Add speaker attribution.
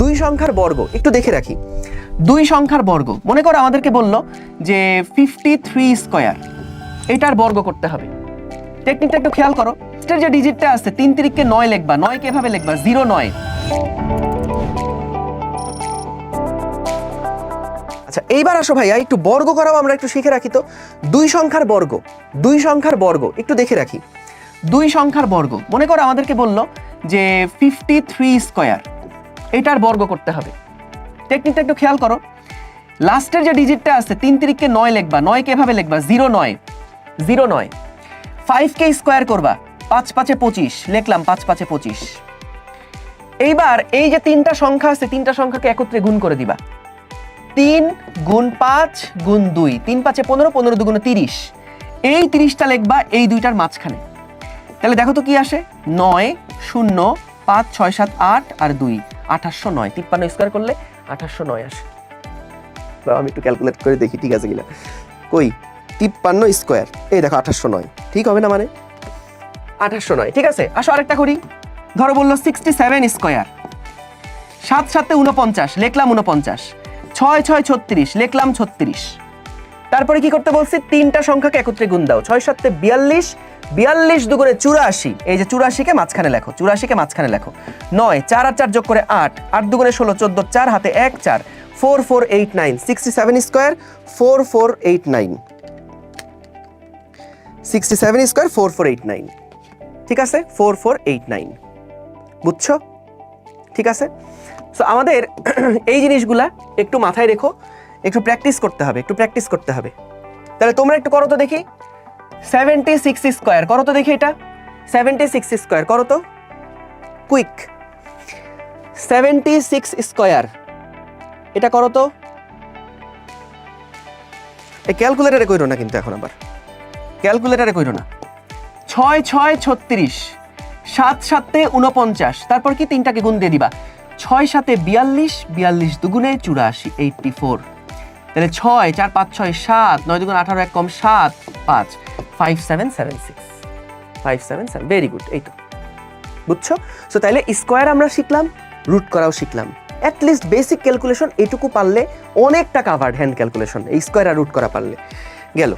Speaker 1: দুই সংখ্যার বর্গ একটু দেখে রাখি। দুই সংখ্যার বর্গ মনে করো আমাদেরকে বলল যে 53 স্কয়ার, এটার বর্গ করতে হবে। টেকনিকটা একটু খেয়াল করো। এর যে ডিজিটটা আছে 3 তিরিককে 9 লিখবা। 9 কে এভাবে লিখবা 09। আচ্ছা এইবার আসো ভাইয়া একটু বর্গ করাও আমরা একটু শিখে রাখি তো। দুই সংখ্যার বর্গ, দুই সংখ্যার বর্গ একটু দেখে রাখি। দুই সংখ্যার বর্গ মনে করো আমাদেরকে বলল যে 53 স্কয়ার, এটার বর্গ করতে হবে। টেকনিকটা একটু খেয়াল করো। লাস্টের যে ডিজিটটা আছে 3 তিরিককে 9 লিখবা। 9 কে এভাবে লিখবা 09। 09। 5 কে স্কয়ার করবা। 5 5 25 লিখলাম 5 5 25। এইবার এই যে তিনটা সংখ্যা আছে, তিনটা সংখ্যাকে একত্রে গুণ করে দিবা। 3 গুণ 5 গুণ 2, 3 5 15, 15 2 30। এই 30টা লিখবা এই দুইটার মাঝখানে। তাহলে দেখো তো কি আসে, 9 0 5 6 7 8 আর 2 2809। 53 স্কয়ার করলে 2809 আসে। আমি একটু ক্যালকুলেট করে দেখি ঠিক আছে কিনা। কই 53 স্কয়ার, এই দেখো 2809, ঠিক হবে না? মানে 2809 ঠিক আছে। আসো আরেকটা করি। ধরো বললো 67 স্কয়ার, 7 7 49 লিখলাম 49, 6 6 36 লিখলাম 36। তারপরে কি করতে বলছি, তিনটা সংখ্যাকে একত্রে গুণ দাও। 6 7 42, 42 দুগুণে 84। এই যে 84 কে মাঝখানে লেখো, 84 কে মাঝখানে লেখো। 9 4 আর 4 যোগ করে 8, 8 দুগুণে 16, 14 4 হাতে 1 4, 4 4 8 9। 67 স্কয়ার 4 4 8 9, 67 স্কয়ার 4 4 8 9, ঠিক আছে 4 4 8 9। বুঝছো? ঠিক আছে। সো আমাদের এই জিনিসগুলা একটু মাথায় রেখো, একটু প্র্যাকটিস করতে হবে, একটু প্র্যাকটিস করতে হবে। তাহলে তোমরা একটু করো তো দেখি। 76 স্কয়ার করো তো দেখি, এটা 76 স্কয়ার করো তো কুইক। 76 স্কয়ার এটা করো তো। এই ক্যালকুলেটরে কইরো না কিন্তু এখন, আবার ক্যালকুলেটরে কইরো না। 6 6 36, 7 7 49, তারপর কি তিনটাকে গুণ দিয়ে দিবা। 6 7 42, 42 দুগুণে 84 84। তাহলে 6 4 5 6 7, 9 দুগুণ 18, 1 কম 7 5 5 7 7 6 5 7 7। ভেরি গুড, এই তো বুঝছো। সো তাহলে স্কয়ার আমরা শিখলাম, রুট করাও শিখলাম। অ্যাটলিস্ট বেসিক ক্যালকুলেশন এটুকু পারলে অনেকটা কাভার্ড। হ্যান্ড ক্যালকুলেশন এই স্কয়ার আর রুট করা পারলে গেল।